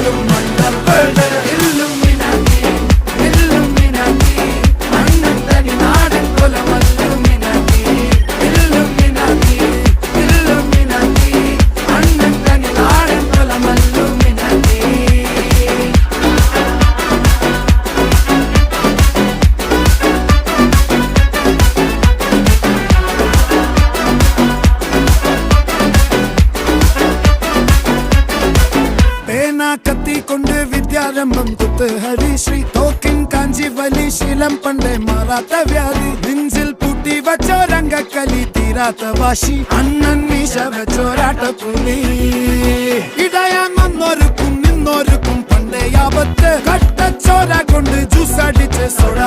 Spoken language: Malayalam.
പോലും മണ്ടപ്പേട് ഇല്ലുമിനാറ്റി ഇല്ലുമിനാറ്റി അണ്ണൻ തനി നാടൻ കൊലമല്ലുമിനാറ്റി ഇല്ലുമിനാറ്റി ഇല്ലുമിനാറ്റി അണ്ണൻ തനി നാടൻ കൊലമല്ലുമിനാറ്റി. കത്തി കൊണ്ട് വിദ്യാരംഭം കുത്ത് ഹരിശ്രീ തോക്കിൻ കാഞ്ചി വലി ശീലം പണ്ടേ മാറാത്ത വ്യാധി നെഞ്ചിൽ പൂട്ടി വച്ചോരംഗക്കലി തീരാത്ത വാശി അണ്ണൻ മീശ വെച്ചോരാട്ട പുലി ഇടയാൻ വന്നോർക്കും നിന്നോർക്കും പണ്ടേ ആപത്ത് കട്ടച്ചോര കൊണ്ട് ജ്യൂസ് അടിച്ച് സോഡ